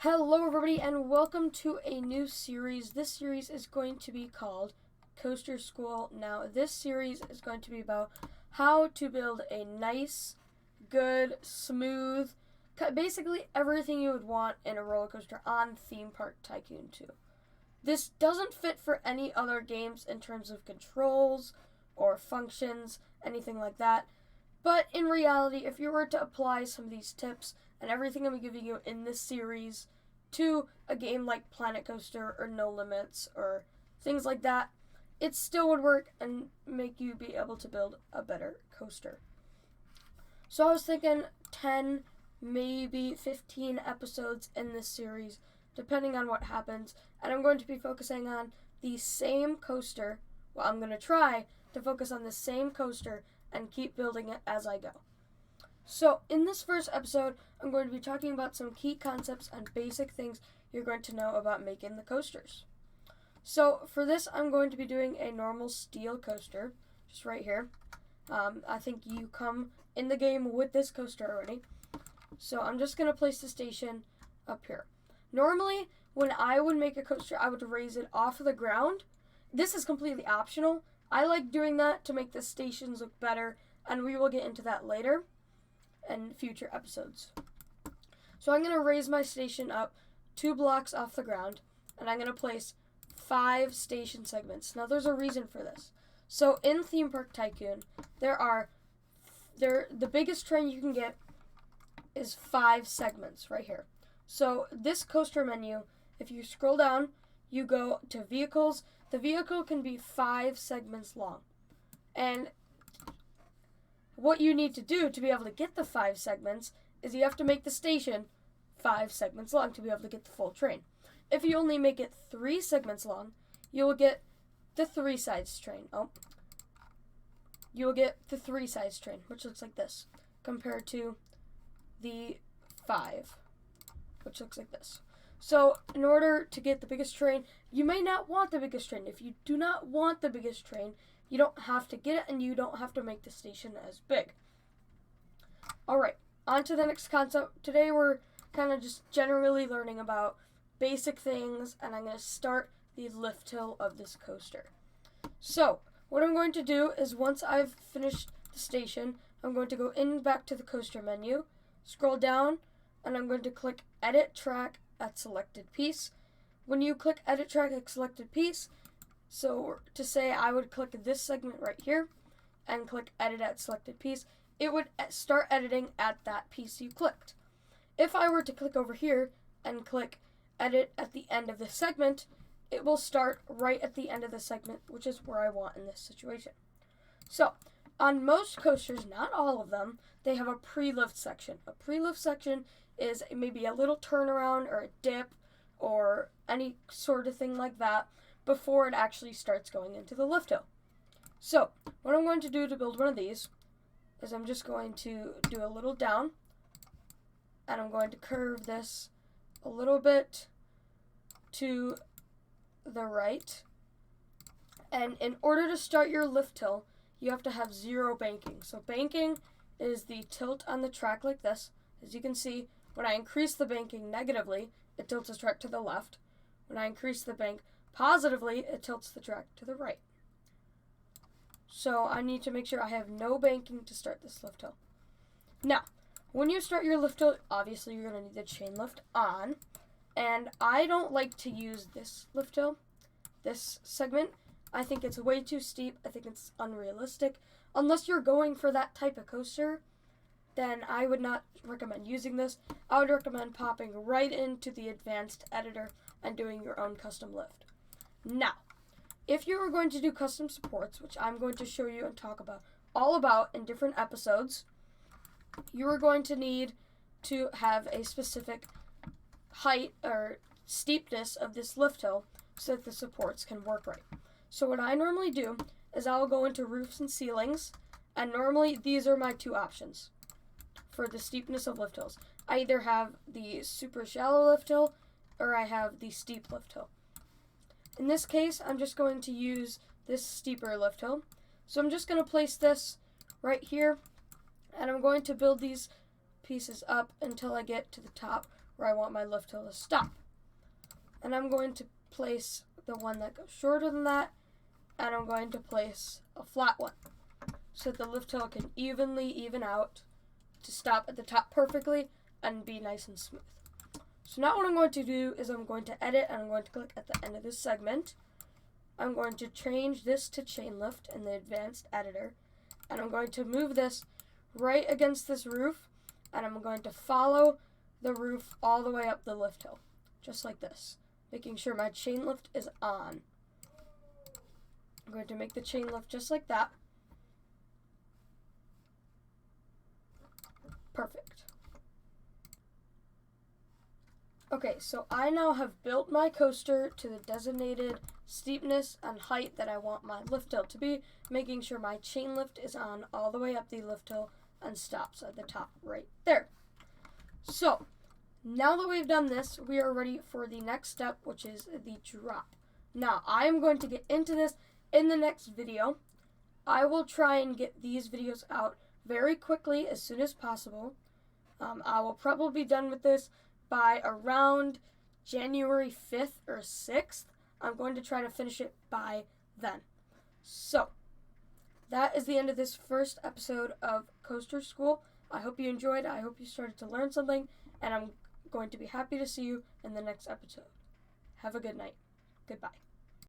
Hello everybody and welcome to a new series. This series is going to be called Coaster School. Now this series is going to be about how to build a nice, good, smooth, basically everything you would want in a roller coaster on Theme Park Tycoon 2. This doesn't fit for any other games in terms of controls or functions, anything like that. But in reality, if you were to apply some of these tips and everything I'm giving you in this series to a game like Planet Coaster or No Limits or things like that, it still would work and make you be able to build a better coaster. So I was thinking 10, maybe 15 episodes in this series, depending on what happens, and I'm going to be focusing on the same coaster. Well, I'm going to try to focus on the same coaster and keep building it as I go. So, in this first episode, I'm going to be talking about some key concepts and basic things you're going to know about making the coasters. So, for this, I'm going to be doing a normal steel coaster, just right here. I think you come in the game with this coaster already. So, I'm just going to place the station up here. Normally, when I would make a coaster, I would raise it off of the ground. This is completely optional. I like doing that to make the stations look better, and we will get into that later in future episodes. So I'm going to raise my station up 2 blocks off the ground, and I'm going to place 5 station segments. Now there's a reason for this. So in Theme Park Tycoon, the biggest train you can get is 5 segments right here. So this coaster menu, if you scroll down, you go to vehicles. The vehicle can be 5 segments long. And what you need to do to be able to get the 5 segments is you have to make the station 5 segments long to be able to get the full train. If you only make it 3 segments long, you will get the 3-sides train. You will get the 3-sides train, which looks like this, compared to the 5, which looks like this. So, in order to get the biggest train, you may not want the biggest train. If you do not want the biggest train, you don't have to get it, and you don't have to make the station as big. Alright, on to the next concept. Today we're kind of just generally learning about basic things, and I'm going to start the lift hill of this coaster. So, what I'm going to do is once I've finished the station, I'm going to go back to the coaster menu, scroll down, and I'm going to click Edit Track at Selected Piece. When you click Edit Track at Selected Piece, so to say I would click this segment right here and click Edit at Selected Piece, it would start editing at that piece you clicked. If I were to click over here and click Edit at the end of the segment, it will start right at the end of the segment, which is where I want in this situation. So, on most coasters, not all of them, they have a pre-lift section. A pre-lift section is maybe a little turnaround or a dip or any sort of thing like that before it actually starts going into the lift hill. So, what I'm going to do to build one of these is I'm just going to do a little down, and I'm going to curve this a little bit to the right. And in order to start your lift hill, you have to have 0 banking. So banking is the tilt on the track like this. As you can see, when I increase the banking negatively, it tilts the track to the left. When I increase the bank positively, it tilts the track to the right. So I need to make sure I have no banking to start this lift hill. Now, when you start your lift hill, obviously you're going to need the chain lift on. And I don't like to use this lift hill, this segment. I think it's way too steep. I think it's unrealistic. Unless you're going for that type of coaster, then I would not recommend using this. I would recommend popping right into the advanced editor and doing your own custom lift. Now, if you are going to do custom supports, which I'm going to show you and talk about all about in different episodes, you are going to need to have a specific height or steepness of this lift hill so that the supports can work right. So what I normally do is I'll go into roofs and ceilings, and normally these are my 2 options for the steepness of lift hills. I either have the super shallow lift hill or I have the steep lift hill. In this case, I'm just going to use this steeper lift hill. So I'm just going to place this right here, and I'm going to build these pieces up until I get to the top where I want my lift hill to stop. And I'm going to place the one that goes shorter than that, and I'm going to place a flat one so that the lift hill can evenly even out to stop at the top perfectly and be nice and smooth. So now what I'm going to do is I'm going to edit, and I'm going to click at the end of this segment. I'm going to change this to chain lift in the advanced editor, and I'm going to move this right against this roof, and I'm going to follow the roof all the way up the lift hill, just like this, making sure my chain lift is on. I'm going to make the chain lift just like that. Perfect. Okay, so I now have built my coaster to the designated steepness and height that I want my lift hill to be, making sure my chain lift is on all the way up the lift hill and stops at the top right there. So, now that we've done this, we are ready for the next step, which is the drop. Now, I am going to get into this in the next video. I will try and get these videos out very quickly as soon as possible. I will probably be done with this by around January 5th or 6th. I'm going to try to finish it by then. So, that is the end of this first episode of Coaster School. I hope you enjoyed. I hope you started to learn something, and I'm going to be happy to see you in the next episode. Have a good night. Goodbye.